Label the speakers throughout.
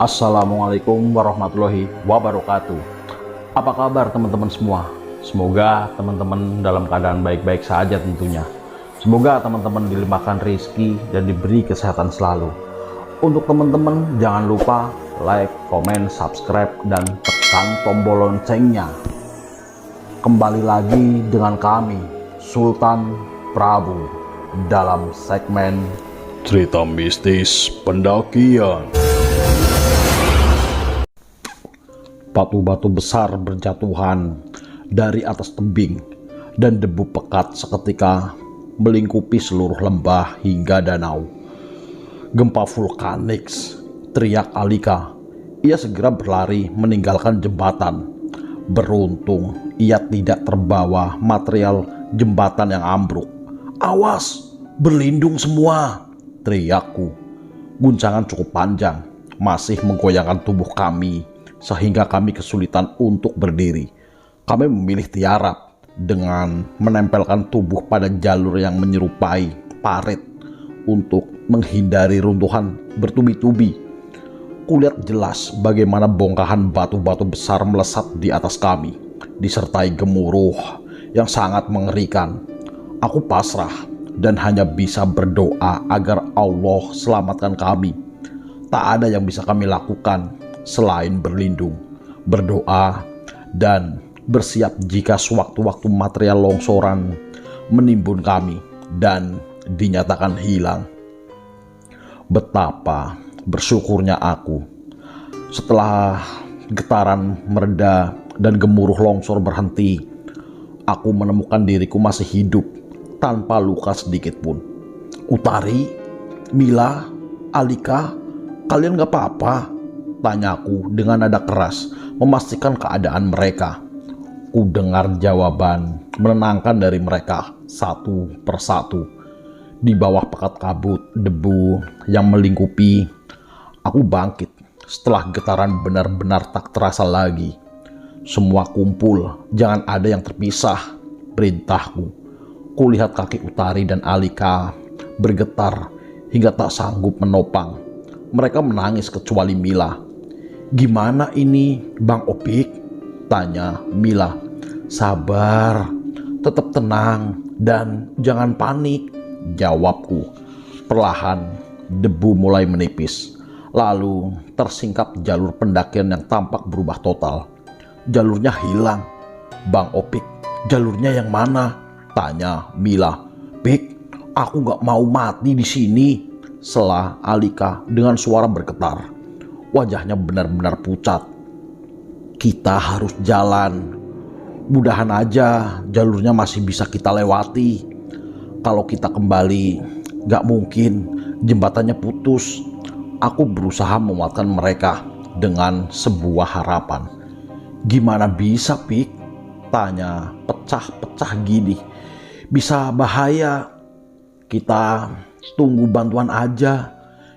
Speaker 1: Assalamualaikum warahmatullahi wabarakatuh. Apa kabar teman-teman semua? Semoga teman-teman dalam keadaan baik-baik saja tentunya. Semoga teman-teman dilimpahkan rezeki dan diberi kesehatan selalu. Untuk teman-teman jangan lupa like, komen, subscribe, dan tekan tombol loncengnya. Kembali lagi dengan kami, Sultan Prabu, dalam segmen Cerita Mistis Pendakian. Batu-batu besar berjatuhan dari atas tebing dan debu pekat seketika melingkupi seluruh lembah hingga danau. Gempa vulkanik, teriak Alika. Ia segera berlari meninggalkan jembatan. Beruntung ia tidak terbawa material jembatan yang ambruk. "Awas, berlindung semua!" teriakku. Guncangan cukup panjang masih menggoyangkan tubuh kami sehingga kami kesulitan untuk berdiri. Kami memilih tiarap dengan menempelkan tubuh pada jalur yang menyerupai parit untuk menghindari runtuhan bertubi-tubi. Kulihat jelas bagaimana bongkahan batu-batu besar melesat di atas kami, disertai gemuruh yang sangat mengerikan. Aku pasrah dan hanya bisa berdoa agar Allah selamatkan kami. Tak ada yang bisa kami lakukan selain berlindung, berdoa, dan bersiap jika sewaktu-waktu material longsoran menimbun kami dan dinyatakan hilang. Betapa bersyukurnya aku setelah getaran mereda dan gemuruh longsor berhenti. Aku menemukan diriku masih hidup tanpa luka sedikit pun. "Utari, Mila, Alika, kalian gak apa-apa?" tanyaku dengan nada keras, memastikan keadaan mereka. Ku dengar jawaban menenangkan dari mereka satu persatu. Di bawah pekat kabut debu yang melingkupi, aku bangkit setelah getaran benar-benar tak terasa lagi. "Semua kumpul, jangan ada yang terpisah," perintahku. Kulihat kaki Utari dan Alika bergetar hingga tak sanggup menopang. Mereka menangis kecuali Mila. "Gimana ini, Bang Opik?" tanya Mila. "Sabar, tetap tenang, dan jangan panik," jawabku. Perlahan debu mulai menipis, lalu tersingkap jalur pendakian yang tampak berubah total. "Jalurnya hilang, Bang Opik. Jalurnya yang mana?" tanya Mila. "Pik, aku gak mau mati di sini," sela Alika dengan suara bergetar. Wajahnya benar-benar pucat. "Kita harus jalan. Mudahan aja jalurnya masih bisa kita lewati. Kalau kita kembali, gak mungkin jembatannya putus." Aku berusaha menguatkan mereka dengan sebuah harapan. "Gimana bisa, Pik?" tanya pecah-pecah gini. "Bisa bahaya. Kita tunggu bantuan aja.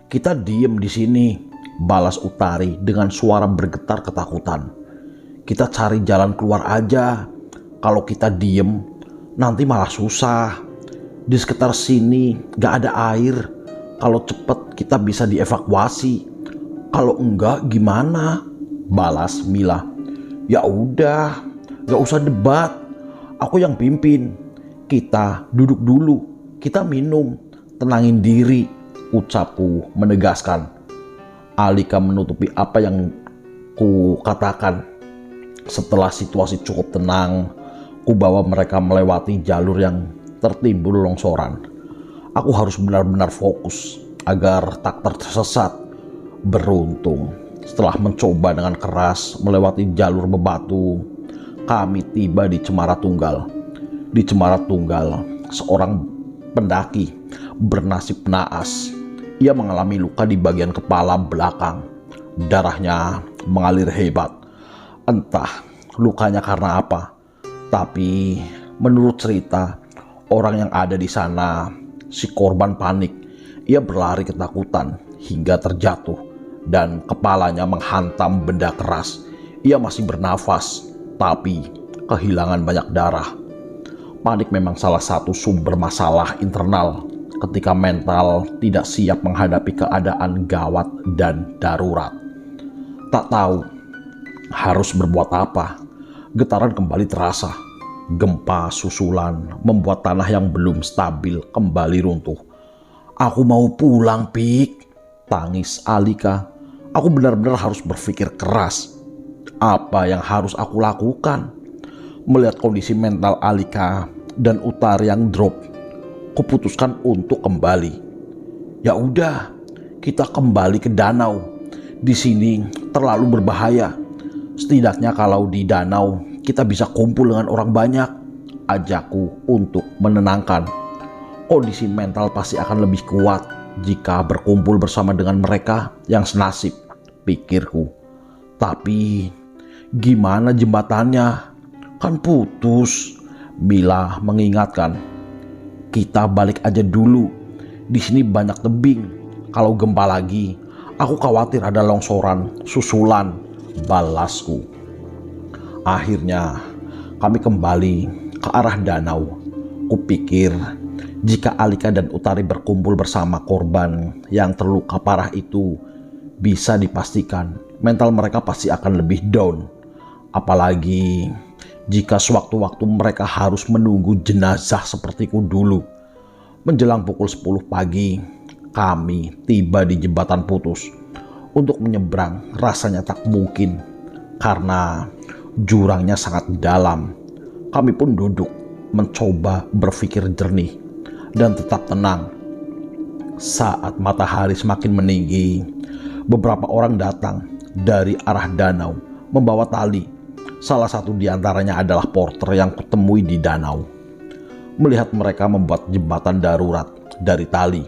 Speaker 1: Kita diem di sini," balas Utari dengan suara bergetar ketakutan. "Kita cari jalan keluar aja. Kalau kita diem, nanti malah susah. Di sekitar sini gak ada air. Kalau cepet kita bisa dievakuasi. Kalau enggak gimana?" balas Mila. "Ya udah, gak usah debat. Aku yang pimpin. Kita duduk dulu. Kita minum. Tenangin diri," ucapku menegaskan. Alika menutupi apa yang ku katakan. Setelah situasi cukup tenang, ku bawa mereka melewati jalur yang tertimbul longsoran. Aku harus benar-benar fokus agar tak tersesat. Beruntung, setelah mencoba dengan keras melewati jalur bebatu, kami tiba di Cemara Tunggal. Di Cemara Tunggal, seorang pendaki bernasib naas. Ia mengalami luka di bagian kepala belakang. Darahnya mengalir hebat. Entah lukanya karena apa, tapi menurut cerita orang yang ada di sana, si korban panik. Ia berlari ketakutan hingga terjatuh dan kepalanya menghantam benda keras. Ia masih bernafas, tapi kehilangan banyak darah. Panik memang salah satu sumber masalah internal ketika mental tidak siap menghadapi keadaan gawat dan darurat. Tak tahu harus berbuat apa. Getaran kembali terasa. Gempa susulan membuat tanah yang belum stabil kembali runtuh. "Aku mau pulang, Pik," tangis Alika. Aku benar-benar harus berpikir keras. Apa yang harus aku lakukan? Melihat kondisi mental Alika dan Utari yang drop, kuputuskan untuk kembali. Ya udah, kita kembali ke danau. Di sini terlalu berbahaya. Setidaknya kalau di danau kita bisa kumpul dengan orang banyak, ajakku untuk menenangkan. Kondisi mental pasti akan lebih kuat jika berkumpul bersama dengan mereka yang senasib, pikirku. Tapi gimana jembatannya? Kan putus. Mila mengingatkan. Kita balik aja dulu. Di sini banyak tebing. Kalau gempa lagi, aku khawatir ada longsoran susulan, balasku. Akhirnya kami kembali ke arah danau. Kupikir jika Alika dan Utari berkumpul bersama korban yang terluka parah itu, bisa dipastikan mental mereka pasti akan lebih down. Apalagi jika sewaktu-waktu mereka harus menunggu jenazah sepertiku dulu. Menjelang pukul 10 pagi, kami tiba di jembatan putus. Untuk menyeberang rasanya tak mungkin karena jurangnya sangat dalam. Kami pun duduk mencoba berpikir jernih dan tetap tenang. Saat matahari semakin meninggi, beberapa orang datang dari arah danau membawa tali. Salah satu di antaranya adalah porter yang kutemui di danau. Melihat mereka membuat jembatan darurat dari tali,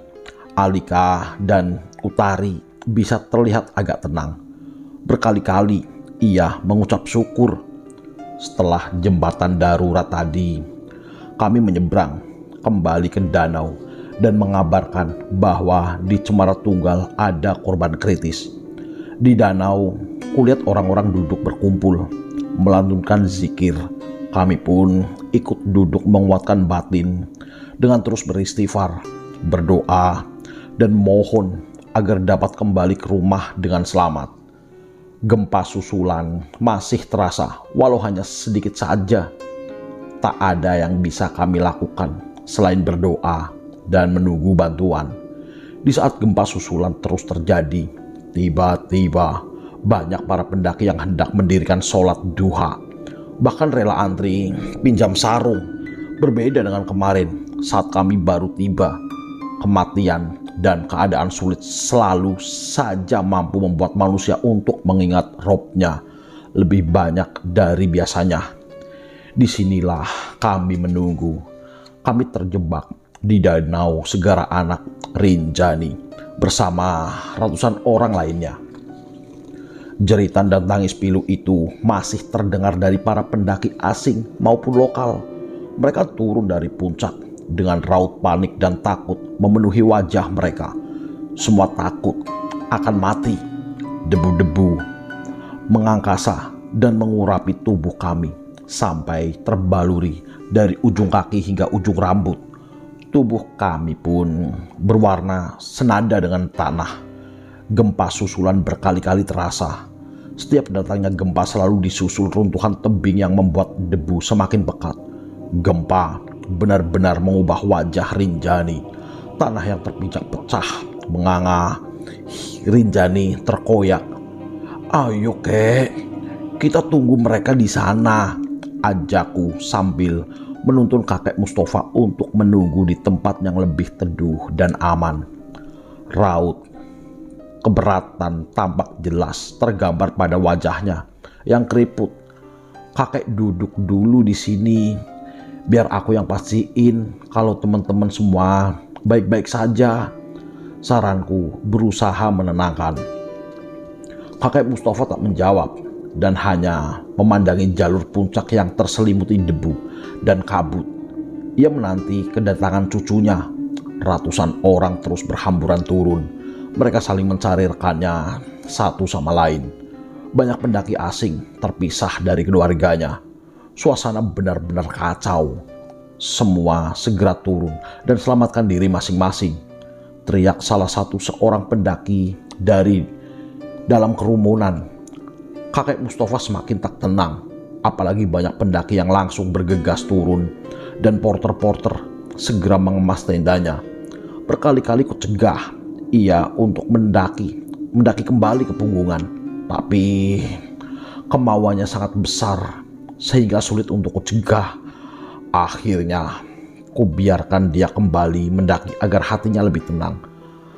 Speaker 1: Alika dan Utari bisa terlihat agak tenang. Berkali-kali ia mengucap syukur. Setelah jembatan darurat tadi, kami menyeberang kembali ke danau dan mengabarkan bahwa di Cemara Tunggal ada korban kritis. Di danau, kulihat orang-orang duduk berkumpul, melantunkan zikir. Kami pun ikut duduk menguatkan batin dengan terus beristighfar, berdoa, dan mohon agar dapat kembali ke rumah dengan selamat. Gempa susulan masih terasa, walau hanya sedikit saja. Tak ada yang bisa kami lakukan selain berdoa dan menunggu bantuan. Di saat gempa susulan terus terjadi, tiba-tiba banyak para pendaki yang hendak mendirikan sholat duha. Bahkan rela antri pinjam sarung. Berbeda dengan kemarin saat kami baru tiba. Kematian dan keadaan sulit selalu saja mampu membuat manusia untuk mengingat robnya lebih banyak dari biasanya. Disinilah kami menunggu. Kami terjebak di danau Segara Anak Rinjani bersama ratusan orang lainnya. Jeritan dan tangis pilu itu masih terdengar dari para pendaki asing maupun lokal. Mereka turun dari puncak dengan raut panik dan takut memenuhi wajah mereka. Semua takut akan mati. Debu-debu mengangkasa dan mengurapi tubuh kami sampai terbaluri dari ujung kaki hingga ujung rambut. Tubuh kami pun berwarna senada dengan tanah. Gempa susulan berkali-kali terasa. Setiap datangnya gempa selalu disusul runtuhan tebing yang membuat debu semakin pekat. Gempa benar-benar mengubah wajah Rinjani. Tanah yang terpijak pecah, menganga. Rinjani terkoyak. "Ayo kek, kita tunggu mereka di sana," ajakku sambil menuntun kakek Mustafa untuk menunggu di tempat yang lebih teduh dan aman. Raut keberatan tampak jelas tergambar pada wajahnya yang keriput. "Kakek duduk dulu di sini, biar aku yang pastiin kalau teman-teman semua baik-baik saja," saranku berusaha menenangkan. Kakek Mustafa tak menjawab dan hanya memandangi jalur puncak yang terselimuti debu dan kabut. Ia menanti kedatangan cucunya. Ratusan orang terus berhamburan turun. Mereka saling mencari rekannya satu sama lain. Banyak pendaki asing terpisah dari keluarganya. Suasana benar-benar kacau. Semua segera turun dan selamatkan diri masing-masing, teriak salah satu seorang pendaki dari dalam kerumunan. Kakek Mustafa semakin tak tenang, apalagi banyak pendaki yang langsung bergegas turun dan porter-porter segera mengemas tendanya. Berkali-kali ku cegah ia untuk mendaki kembali ke punggungan, tapi kemauannya sangat besar sehingga sulit untuk ku cegah. Akhirnya ku biarkan dia kembali mendaki agar hatinya lebih tenang.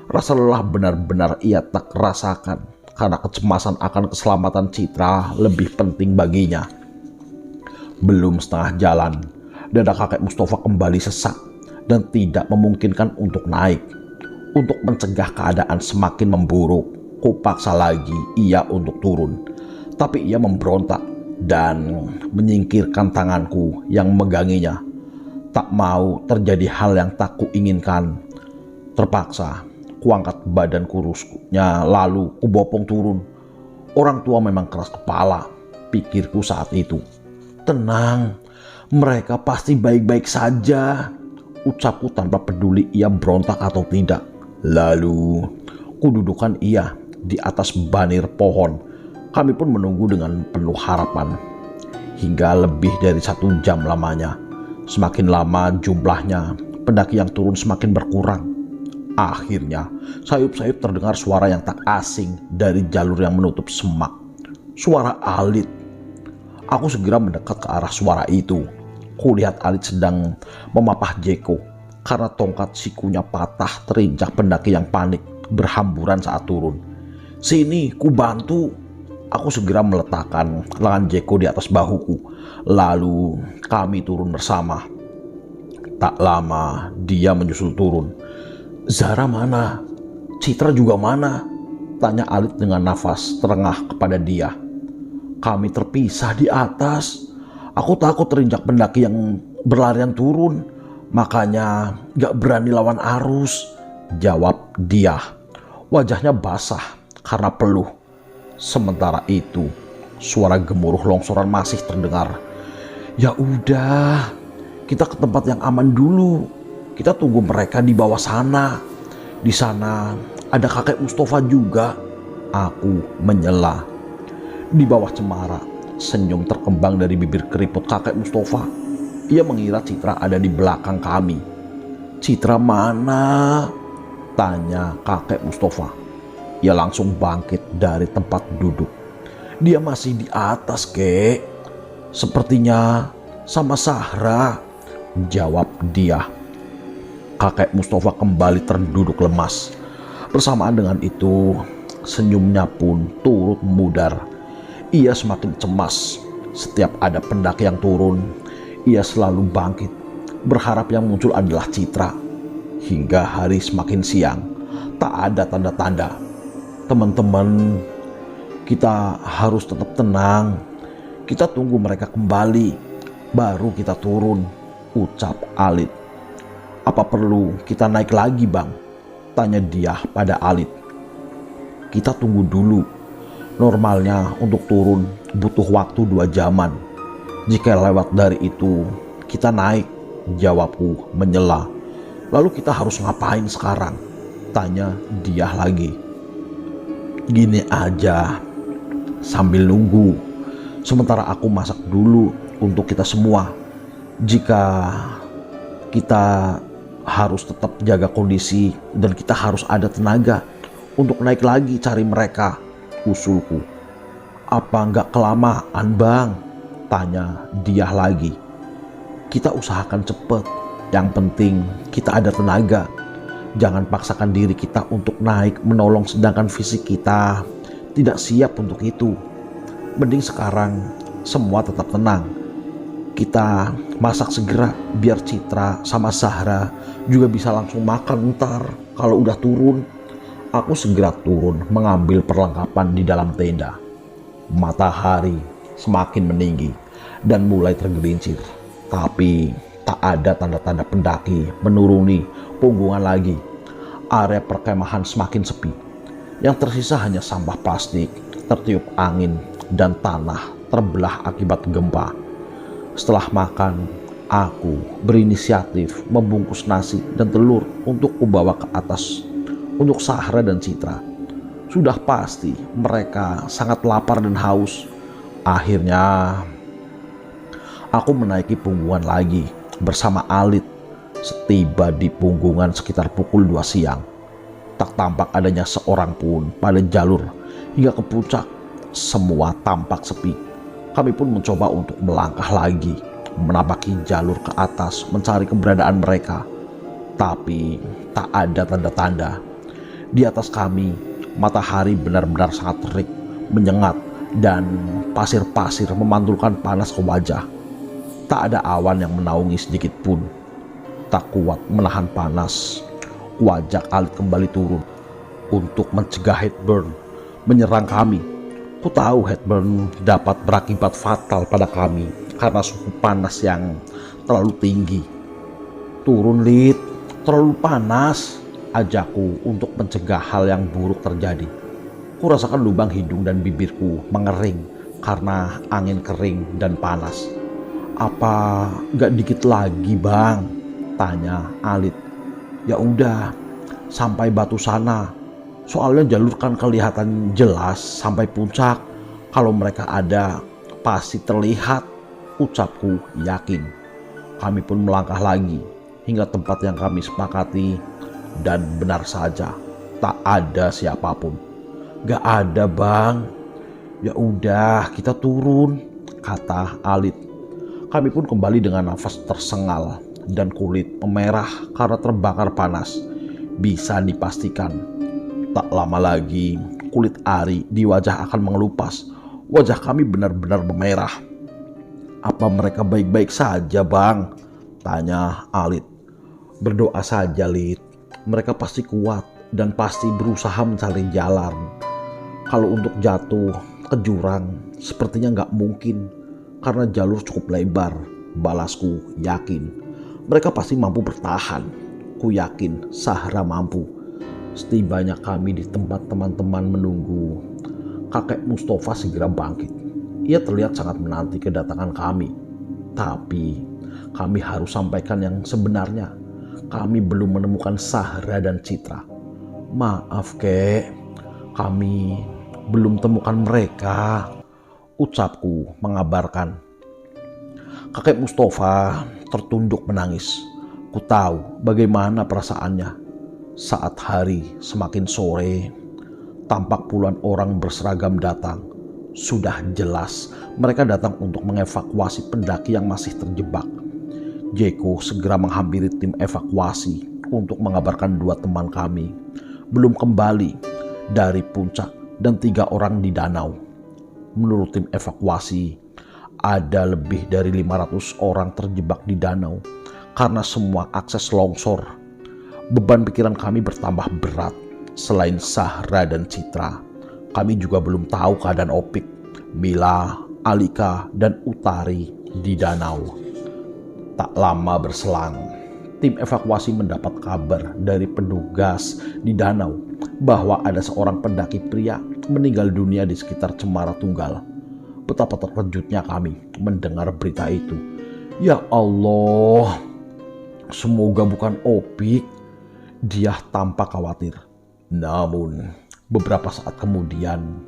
Speaker 1: Rasa lelah benar-benar ia tak rasakan karena kecemasan akan keselamatan Citra lebih penting baginya. Belum setengah jalan, dada kakek Mustafa kembali sesak dan tidak memungkinkan untuk naik. Untuk mencegah keadaan semakin memburuk, ku paksa lagi ia untuk turun. Tapi ia memberontak dan menyingkirkan tanganku yang memeganginya. Tak mau terjadi hal yang tak kuinginkan. Terpaksa kuangkat badan kurusnya lalu kubopong turun. Orang tua memang keras kepala, pikirku saat itu. Tenang, mereka pasti baik-baik saja, ucapku tanpa peduli ia berontak atau tidak. Lalu kududukan ia di atas banir pohon. Kami pun menunggu dengan penuh harapan hingga lebih dari 1 jam lamanya. Semakin lama jumlahnya pendaki yang turun semakin berkurang. Akhirnya sayup-sayup terdengar suara yang tak asing dari jalur yang menutup semak. Suara Alit. Aku segera mendekat ke arah suara itu. Kulihat Alit sedang memapah Jeko karena tongkat sikunya patah terinjak pendaki yang panik berhamburan saat turun. Sini, ku bantu. Aku segera meletakkan lengan Jeko di atas bahuku. Lalu kami turun bersama. Tak lama dia menyusul turun. Zara mana? Citra juga mana? Tanya Alit dengan nafas terengah kepada dia. Kami terpisah di atas. Aku takut terinjak pendaki yang berlarian turun. Makanya gak berani lawan arus, jawab dia. Wajahnya basah karena peluh. Sementara itu, suara gemuruh longsoran masih terdengar. Ya udah, kita ke tempat yang aman dulu. Kita tunggu mereka di bawah sana. Di sana ada kakek Mustafa juga. Aku menyela. Di bawah cemara, senyum terkembang dari bibir keriput kakek Mustafa. Ia mengira Citra ada di belakang kami. Citra mana? Tanya kakek Mustafa. Ia langsung bangkit dari tempat duduk. Dia masih di atas, kek. Sepertinya sama Sahra, jawab dia. Kakek Mustafa kembali terduduk lemas. Bersamaan dengan itu, senyumnya pun turut memudar. Ia semakin cemas. Setiap ada pendaki yang turun, ia selalu bangkit, berharap yang muncul adalah Citra. Hingga hari semakin siang, tak ada tanda-tanda. Teman-teman, kita harus tetap tenang. Kita tunggu mereka kembali, baru kita turun, ucap Alit. Apa perlu kita naik lagi, Bang? Tanya dia pada Alit. Kita tunggu dulu. Normalnya untuk turun butuh waktu 2 jaman. Jika lewat dari itu, kita naik, jawabku menyela. Lalu kita harus ngapain sekarang? Tanya dia lagi. Gini aja, sambil nunggu. Sementara aku masak dulu untuk kita semua. Jika kita harus tetap jaga kondisi dan kita harus ada tenaga untuk naik lagi cari mereka, usulku. Apa nggak kelamaan, Bang? Tanya dia lagi. Kita usahakan cepet. Yang penting kita ada tenaga. Jangan paksakan diri kita untuk naik menolong sedangkan fisik kita tidak siap untuk itu. Mending sekarang semua tetap tenang. Kita masak segera biar Citra sama Sahra juga bisa langsung makan ntar kalau udah turun. Aku segera turun mengambil perlengkapan di dalam tenda. Matahari semakin meninggi dan mulai tergelincir. Tapi tak ada tanda-tanda pendaki menuruni punggungan lagi. Area perkemahan semakin sepi. Yang tersisa hanya sampah plastik, tertiup angin, dan tanah terbelah akibat gempa. Setelah makan, aku berinisiatif membungkus nasi dan telur untuk kubawa ke atas untuk Sahra dan Citra. Sudah pasti mereka sangat lapar dan haus. Akhirnya aku menaiki punggungan lagi bersama Alit. Setiba di punggungan sekitar pukul 2 siang, tak tampak adanya seorang pun pada jalur hingga ke puncak. Semua tampak sepi. Kami pun mencoba untuk melangkah lagi, menapaki jalur ke atas mencari keberadaan mereka. Tapi tak ada tanda-tanda. Di atas kami, matahari benar-benar sangat terik, menyengat, dan pasir-pasir memantulkan panas ke wajah. Tak ada awan yang menaungi sedikit pun. Tak kuat menahan panas, wajah Alit kembali turun untuk mencegah heatburn menyerang kami. Ku tahu heatburn dapat berakibat fatal pada kami karena suhu panas yang terlalu tinggi. Turun, Lit, terlalu panas, ajakku untuk mencegah hal yang buruk terjadi. Ku rasakan lubang hidung dan bibirku mengering karena angin kering dan panas. Apa gak dikit lagi, Bang? Tanya Alit. Ya udah, sampai batu sana. Soalnya jalur kan kelihatan jelas sampai puncak. Kalau mereka ada, pasti terlihat, ucapku yakin. Kami pun melangkah lagi hingga tempat yang kami sepakati, dan benar saja tak ada siapapun. Gak ada, Bang. Ya udah, kita turun, kata Alit. Kami pun kembali dengan nafas tersengal dan kulit memerah karena terbakar panas. Bisa dipastikan tak lama lagi kulit Ari di wajah akan mengelupas. Wajah kami benar-benar memerah. Apa mereka baik-baik saja, Bang? Tanya Alit. Berdoa saja, Lit. Mereka pasti kuat dan pasti berusaha mencari jalan. Kalau untuk jatuh ke jurang sepertinya nggak mungkin karena jalur cukup lebar, balasku yakin. Mereka pasti mampu bertahan. Ku yakin Sahra mampu. Setibanya kami di tempat teman-teman menunggu, kakek Mustafa segera bangkit. Ia terlihat sangat menanti kedatangan kami. Tapi kami harus sampaikan yang sebenarnya. Kami belum menemukan Sahra dan Citra. Maaf, Kek, kami belum temukan mereka, ucapku mengabarkan. Kakek Mustafa tertunduk menangis. Ku tahu bagaimana perasaannya. Saat hari semakin sore, tampak puluhan orang berseragam datang. Sudah jelas mereka datang untuk mengevakuasi pendaki yang masih terjebak. Jeko segera menghampiri tim evakuasi untuk mengabarkan 2 teman kami belum kembali dari puncak dan 3 orang di danau. Menurut tim evakuasi, ada lebih dari 500 orang terjebak di danau karena semua akses longsor. Beban pikiran kami bertambah berat. Selain Sahra dan Citra, kami juga belum tahu keadaan Opik, Mila, Alika, dan Utari di danau. Tak lama berselang, tim evakuasi mendapat kabar dari petugas di danau bahwa ada seorang pendaki pria meninggal dunia di sekitar Cemara Tunggal. Betapa terkejutnya kami mendengar berita itu. Ya Allah, semoga bukan Opik. Dia tampak khawatir. Namun beberapa saat kemudian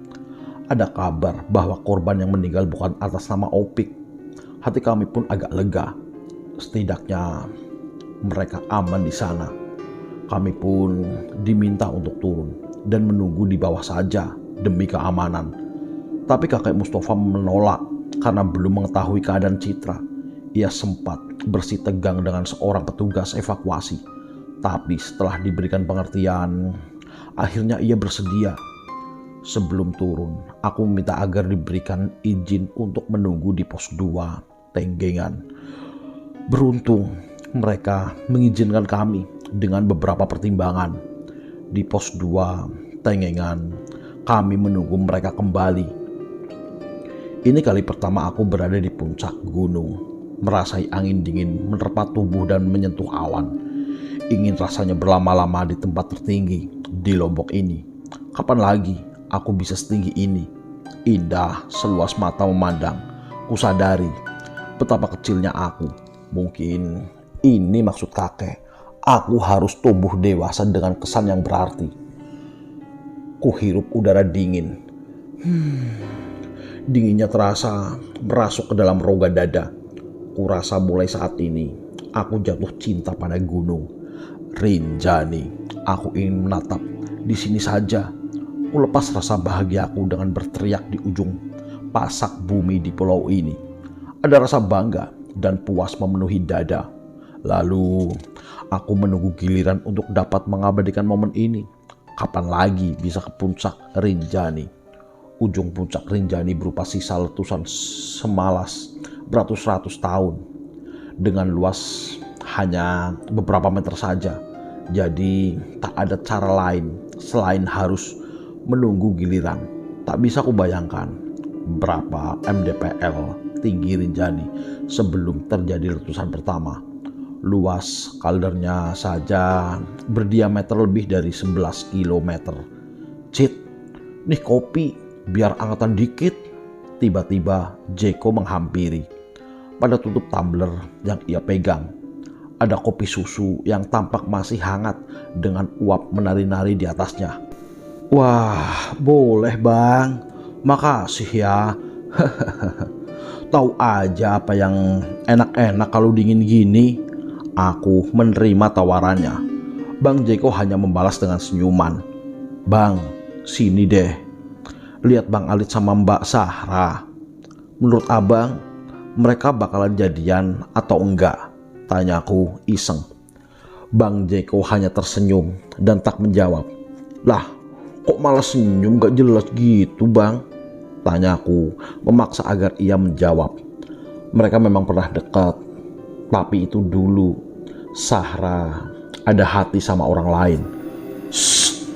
Speaker 1: ada kabar bahwa korban yang meninggal bukan atas nama Opik. Hati kami pun agak lega. Setidaknya mereka aman di sana. Kami pun diminta untuk turun dan menunggu di bawah saja demi keamanan. Tapi kakek Mustafa menolak karena belum mengetahui keadaan Citra. Ia sempat bersitegang dengan seorang petugas evakuasi. Tapi setelah diberikan pengertian, akhirnya ia bersedia. Sebelum turun, aku meminta agar diberikan izin untuk menunggu di pos 2 Tenggengan. Beruntung mereka mengizinkan kami dengan beberapa pertimbangan. Di pos 2 Tenggengan, kami menunggu mereka kembali. Ini kali pertama aku berada di puncak gunung, merasai angin dingin menerpa tubuh dan menyentuh awan. Ingin rasanya berlama-lama di tempat tertinggi di Lombok ini. Kapan lagi aku bisa setinggi ini? Indah seluas mata memandang. Kusadari betapa kecilnya aku. Mungkin ini maksud kakek. Aku harus tumbuh dewasa dengan kesan yang berarti. Kuhirup udara dingin. Dinginnya terasa merasuk ke dalam rongga dada. Kurasa mulai saat ini aku jatuh cinta pada gunung Rinjani. Aku ingin menatap di sini saja. Kulepas rasa bahagiaku dengan berteriak di ujung pasak bumi di pulau ini. Ada rasa bangga dan puas memenuhi dada. Lalu aku menunggu giliran untuk dapat mengabadikan momen ini. Kapan lagi bisa ke puncak Rinjani? Ujung puncak Rinjani berupa sisa letusan semalas beratus-ratus tahun dengan luas hanya beberapa meter saja. Jadi tak ada cara lain selain harus menunggu giliran. Tak bisa kubayangkan berapa mdpl tinggi Rinjani sebelum terjadi letusan pertama. Luas kaldernya saja berdiameter lebih dari 11 km. Cit, nih kopi, biar angkatan dikit. Tiba-tiba Jeko menghampiri. Pada tutup tumbler yang ia pegang, ada kopi susu yang tampak masih hangat dengan uap menari-nari di atasnya. Wah, boleh bang. Makasih ya. Tahu aja apa yang enak-enak kalau dingin gini. Aku menerima tawarannya. Bang Jeko hanya membalas dengan senyuman. Bang, sini deh. Lihat Bang Alit sama Mbak Sahra. Menurut abang, mereka bakalan jadian atau enggak? Tanyaku iseng. Bang Jeko hanya tersenyum dan tak menjawab. Lah, kok malah senyum gak jelas gitu bang? Tanyaku memaksa agar ia menjawab. Mereka memang pernah dekat. Tapi itu dulu. Sahra ada hati sama orang lain. Shh,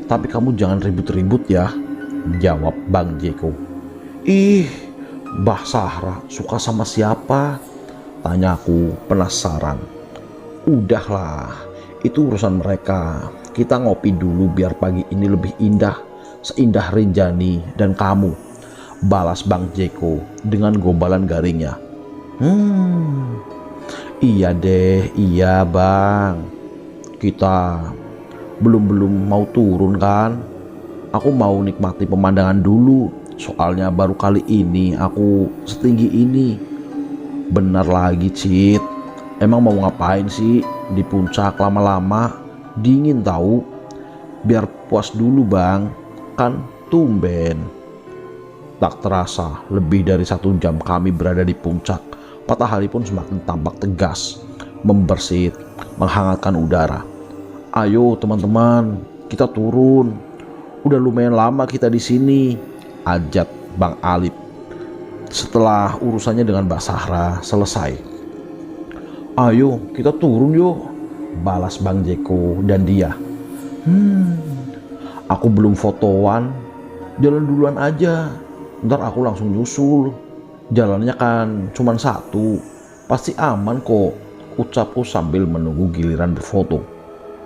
Speaker 1: tapi kamu jangan ribut-ribut ya, jawab Bang Jeko. Ih, Mbah Sahra suka sama siapa? Tanyaku penasaran. Udahlah, itu urusan mereka. Kita ngopi dulu biar pagi ini lebih indah, seindah Rinjani dan kamu, balas Bang Jeko dengan gombalan garingnya. Iya deh, iya bang. Kita belum mau turun kan? Aku mau nikmati pemandangan dulu. Soalnya baru kali ini aku setinggi ini. Benar lagi Cit. Emang mau ngapain sih di puncak lama-lama? Dingin tahu. Biar puas dulu bang. Kan tumben. Tak terasa lebih dari 1 jam kami berada di puncak. Matahari pun semakin tampak tegas, membersit, menghangatkan udara. Ayo teman-teman, kita turun. Udah lumayan lama kita di sini, ajak Bang Alip. Setelah urusannya dengan Mbak Sahra selesai. Ayo kita turun yuk, balas Bang Jeko dan dia. Aku belum fotoan, jalan duluan aja. Ntar aku langsung nyusul. Jalannya kan cuma 1, pasti aman kok, ucapku sambil menunggu giliran berfoto.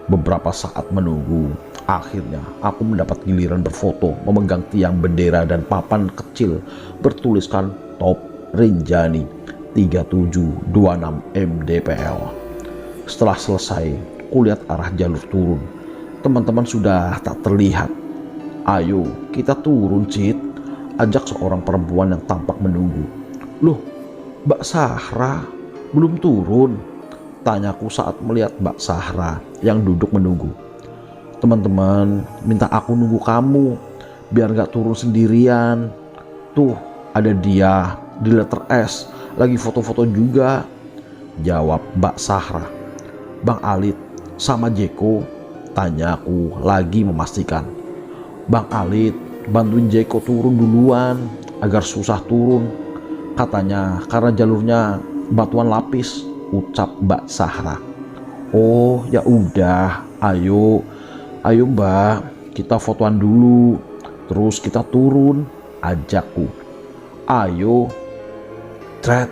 Speaker 1: Beberapa saat menunggu, akhirnya aku mendapat giliran berfoto memegang tiang bendera dan papan kecil bertuliskan Top Rinjani 3726 mdpl. Setelah selesai, kulihat arah jalur turun. Teman-teman sudah tak terlihat. Ayo kita turun Cit, ajak seorang perempuan yang tampak menunggu. Loh, Mbak Sahra belum turun? Tanyaku saat melihat Mbak Sahra yang duduk menunggu. Teman-teman minta aku nunggu kamu biar gak turun sendirian. Tuh ada dia di letter S lagi foto-foto juga, jawab Mbak Sahra. Bang Alit sama Jeko? Tanyaku lagi memastikan. Bang Alit bantuin Jeko turun duluan agar susah turun, katanya karena jalurnya batuan lapis, ucap Mbak Sahra. Oh ya udah, ayo Mbak, kita fotoan dulu terus kita turun, ajakku. Ayo. Tret.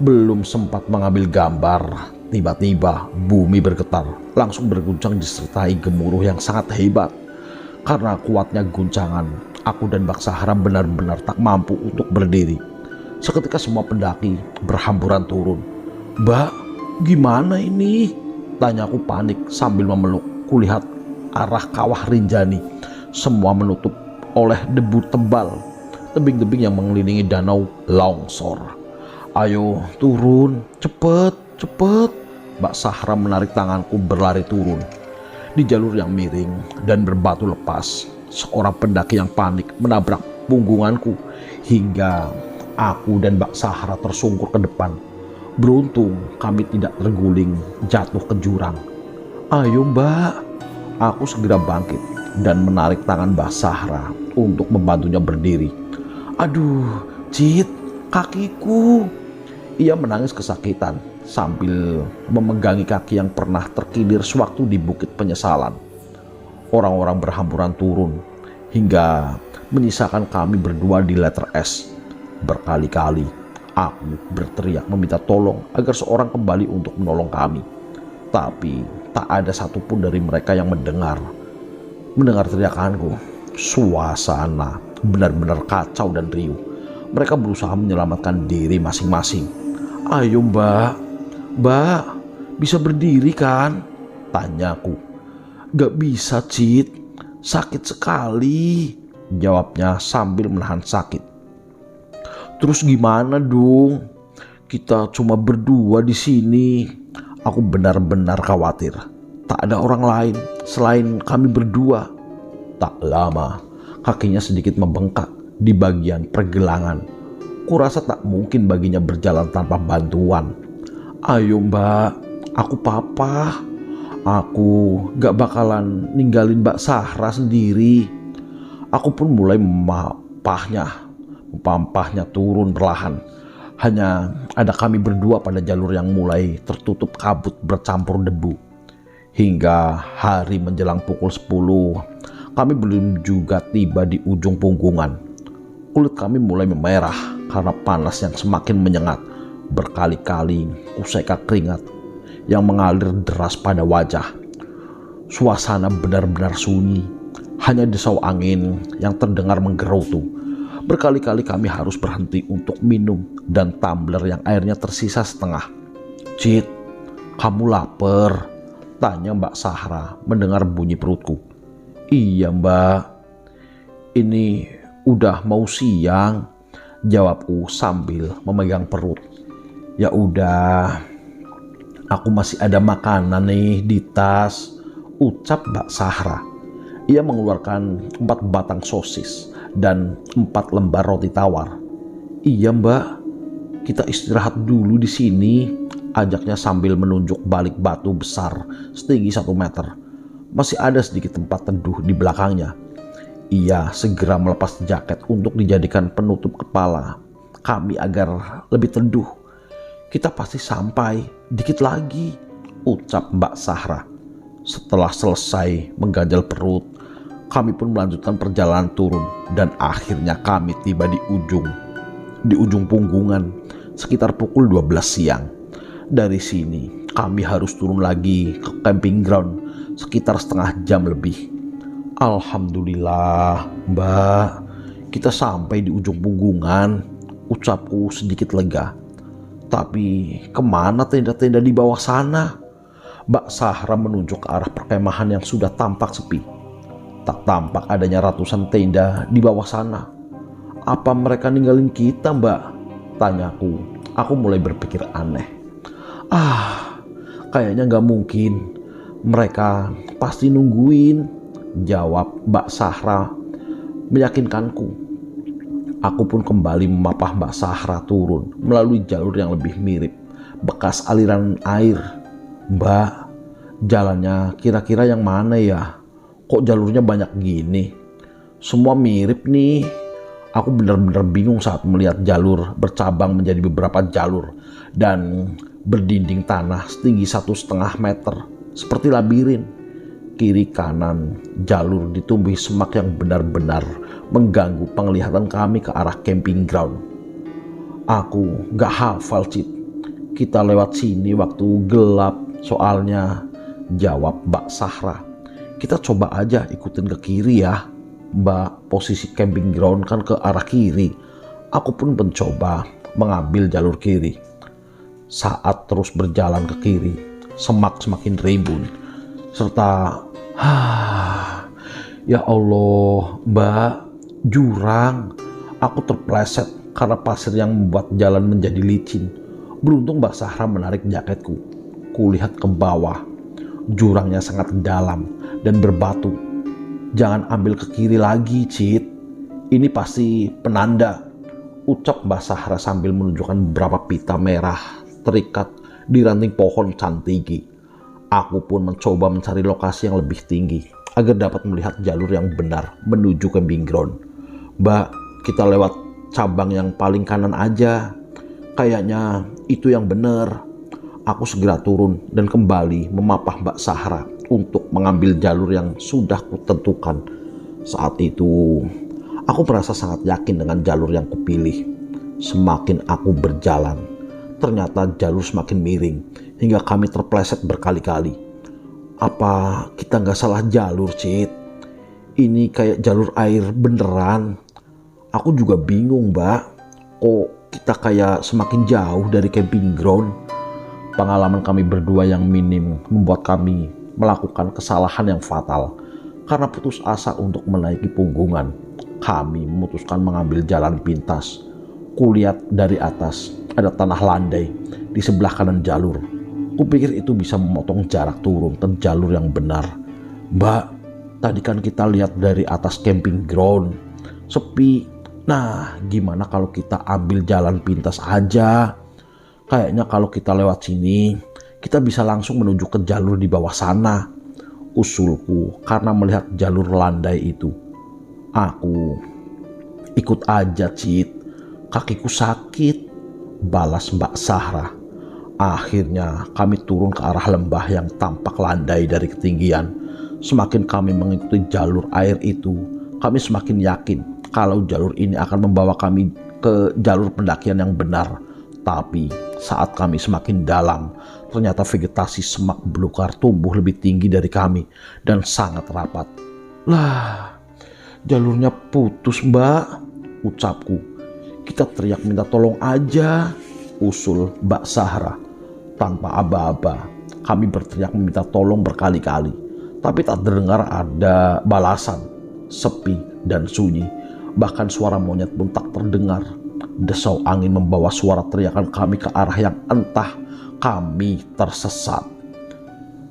Speaker 1: Belum sempat mengambil gambar, tiba-tiba bumi bergetar, langsung berguncang disertai gemuruh yang sangat hebat. Karena kuatnya guncangan, aku dan Mbak Sahra benar-benar tak mampu untuk berdiri. Seketika semua pendaki berhamburan turun. Mbak, gimana ini? Tanyaku panik sambil memeluk. Kulihat arah Kawah Rinjani. Semua menutup oleh debu tebal. Tebing-tebing yang mengelilingi danau longsor. "Ayo turun, cepet, cepet." Mbak Sahra menarik tanganku berlari turun. Di jalur yang miring dan berbatu lepas, seorang pendaki yang panik menabrak punggunganku hingga aku dan Mbak Sahra tersungkur ke depan. Beruntung kami tidak terguling jatuh ke jurang. "Ayo Mbak." Aku segera bangkit dan menarik tangan Mbak Sahra untuk membantunya berdiri. "Aduh, Cit, kakiku." Ia menangis kesakitan sambil memegangi kaki yang pernah terkilir sewaktu di Bukit Penyesalan. Orang-orang berhamburan turun hingga menyisakan kami berdua di letter S. Berkali-kali aku berteriak meminta tolong agar seorang kembali untuk menolong kami. Tapi tak ada satupun dari mereka yang mendengar teriakanku. Suasana benar-benar kacau dan riuh. Mereka berusaha menyelamatkan diri masing-masing. "Ayo Mbak, bisa berdiri kan?" tanyaku. "Gak bisa Cit, sakit sekali," jawabnya sambil menahan sakit. "Terus gimana dong? Kita cuma berdua di sini." Aku benar-benar khawatir. Tak ada orang lain selain kami berdua. Tak lama, kakinya sedikit membengkak di bagian pergelangan. Kurasa tak mungkin baginya berjalan tanpa bantuan. "Ayo Mbak, aku papa. Aku gak bakalan ninggalin Mbak Sahra sendiri." Aku pun mulai mempampahnya turun perlahan. Hanya ada kami berdua pada jalur yang mulai tertutup kabut bercampur debu. Hingga hari menjelang pukul 10, kami belum juga tiba di ujung punggungan. Kulit kami mulai memerah karena panas yang semakin menyengat. Berkali-kali kuseka keringat yang mengalir deras pada wajah. Suasana benar-benar sunyi. Hanya desau angin yang terdengar menggerutu. Berkali-kali kami harus berhenti untuk minum dan tumbler yang airnya tersisa setengah. "Cit, kamu lapar?" tanya Mbak Sahra mendengar bunyi perutku. "Iya Mbak, ini udah mau siang," jawabku sambil memegang perut. "Ya udah, aku masih ada makanan nih di tas," ucap Mbak Sahra. Ia mengeluarkan 4 batang sosis dan 4 lembar roti tawar. "Iya Mbak, kita istirahat dulu di sini," ajaknya sambil menunjuk balik batu besar setinggi 1 meter. Masih ada sedikit tempat teduh di belakangnya. Ia segera melepas jaket untuk dijadikan penutup kepala kami agar lebih teduh. "Kita pasti sampai dikit lagi," ucap Mbak Sahra. Setelah selesai mengganjal perut, kami pun melanjutkan perjalanan turun dan akhirnya kami tiba di ujung punggungan sekitar pukul 12 siang. Dari sini kami harus turun lagi ke camping ground sekitar setengah jam lebih. "Alhamdulillah Mbak, kita sampai di ujung punggungan," ucapku sedikit lega. "Tapi kemana tenda-tenda di bawah sana?" Mbak Sahra menunjuk ke arah perkemahan yang sudah tampak sepi. Tak tampak adanya ratusan tenda di bawah sana. "Apa mereka ninggalin kita Mbak?" tanyaku. Aku mulai berpikir aneh. Kayaknya gak mungkin. Mereka pasti nungguin," jawab Mbak Sahra meyakinkanku. Aku pun kembali memapah Mbak Sahra turun melalui jalur yang lebih mirip bekas aliran air. "Mbak, jalannya kira-kira yang mana ya? Kok jalurnya banyak gini? Semua mirip nih." Aku benar-benar bingung saat melihat jalur bercabang menjadi beberapa jalur dan berdinding tanah setinggi 1,5 meter seperti labirin. Kiri kanan jalur ditumbuhi semak yang benar-benar mengganggu penglihatan kami ke arah camping ground. "Aku gak hafal Cit, kita lewat sini waktu gelap soalnya," jawab Mbak Sahra. "Kita coba aja ikutin ke kiri ya Mbak, posisi camping ground kan ke arah kiri." Aku pun mencoba mengambil jalur kiri. Saat terus berjalan ke kiri, semak semakin rimbun serta Ya Allah, Mbak, jurang. Aku terpleset karena pasir yang membuat jalan menjadi licin. Beruntung Mbak Sahra menarik jaketku. Kulihat ke bawah. Jurangnya sangat dalam dan berbatu. Jangan ambil ke kiri lagi, Cit. Ini pasti penanda, ucap Mbak Sahra sambil menunjukkan beberapa pita merah terikat di ranting pohon cantigi. Aku pun mencoba mencari lokasi yang lebih tinggi agar dapat melihat jalur yang benar menuju ke Binground. Mbak, kita lewat cabang yang paling kanan aja. Kayaknya itu yang benar. Aku segera turun dan kembali memapah Mbak Sahra untuk mengambil jalur yang sudah kutentukan. Saat itu, aku merasa sangat yakin dengan jalur yang kupilih. Semakin aku berjalan, ternyata jalur semakin miring hingga kami terpleset berkali-kali. Apa kita nggak salah jalur, Cit? Ini kayak jalur air beneran. Aku juga bingung, Mbak. Kok kita kayak semakin jauh dari camping ground? Pengalaman kami berdua yang minim membuat kami melakukan kesalahan yang fatal. Karena putus asa untuk menaiki punggungan, kami memutuskan mengambil jalan pintas. Kulihat dari atas ada tanah landai di sebelah kanan jalur. Kupikir itu bisa memotong jarak turun ke jalur yang benar. Mbak, tadi kan kita lihat dari atas camping ground, sepi. Nah, gimana kalau kita ambil jalan pintas aja? Kayaknya kalau kita lewat sini, kita bisa langsung menuju ke jalur di bawah sana, usulku karena melihat jalur landai itu. Aku ikut aja, Cit. Kakiku sakit, balas Mbak Sahra. Akhirnya kami turun ke arah lembah yang tampak landai dari ketinggian. Semakin kami mengikuti jalur air itu, kami semakin yakin kalau jalur ini akan membawa kami ke jalur pendakian yang benar. Tapi saat kami semakin dalam, ternyata vegetasi semak belukar tumbuh lebih tinggi dari kami dan sangat rapat. Lah, jalurnya putus, Mbak, ucapku. Kita teriak minta tolong aja, usul Mbak Sahra. Tanpa aba-aba, kami berteriak meminta tolong berkali-kali, tapi tak terdengar ada balasan. Sepi dan sunyi, bahkan suara monyet pun tak terdengar. Desau angin membawa suara teriakan kami ke arah yang entah kami tersesat.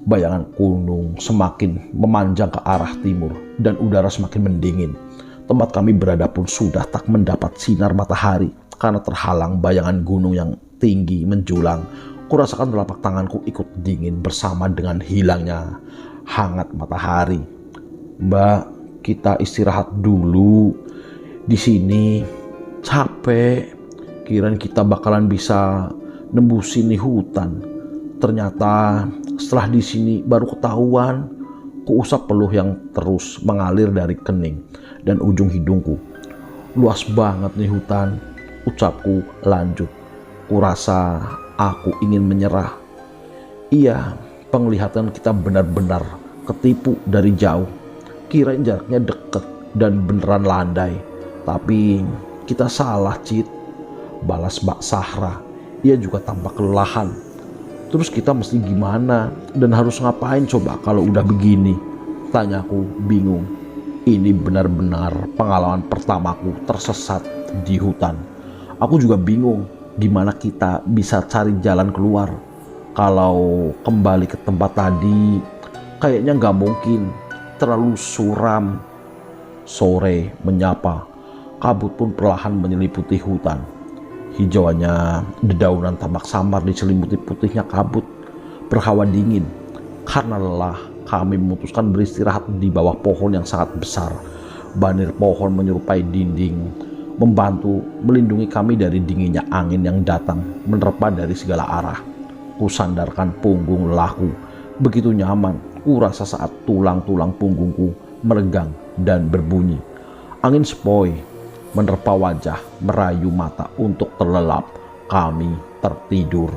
Speaker 1: Bayangan gunung semakin memanjang ke arah timur dan udara semakin mendingin. Tempat kami berada pun sudah tak mendapat sinar matahari karena terhalang bayangan gunung yang tinggi menjulang. Kurasakan telapak tanganku ikut dingin bersama dengan hilangnya hangat matahari. Mbak, kita istirahat dulu di sini. Capek, kirain kita bakalan bisa nembusin nih hutan. Ternyata setelah di sini baru ketahuan, kuusap peluh yang terus mengalir dari kening dan ujung hidungku. Luas banget nih hutan, ucapku lanjut. Kurasa aku ingin menyerah. Iya, penglihatan kita benar-benar ketipu dari jauh. Kirain jaraknya deket dan beneran landai, tapi kita salah, Cit, balas Mbak Sahra. Ia juga tampak kelelahan. Terus kita mesti gimana dan harus ngapain coba kalau udah begini? Tanyaku bingung. Ini benar-benar pengalaman pertamaku tersesat di hutan. Aku juga bingung gimana kita bisa cari jalan keluar. Kalau kembali ke tempat tadi, kayaknya nggak mungkin, terlalu suram. Sore menyapa. Kabut pun perlahan menyeliputi hutan. Hijauannya dedaunan tampak samar diselimuti putihnya kabut. Berhawa dingin. Karena lelah, kami memutuskan beristirahat di bawah pohon yang sangat besar. Banir pohon menyerupai dinding, membantu melindungi kami dari dinginnya angin yang datang menerpa dari segala arah. Kusandarkan punggung lelahku. Begitu nyaman, kurasa saat tulang-tulang punggungku meregang dan berbunyi. Angin sepoi menerpa wajah, merayu mata untuk terlelap. Kami tertidur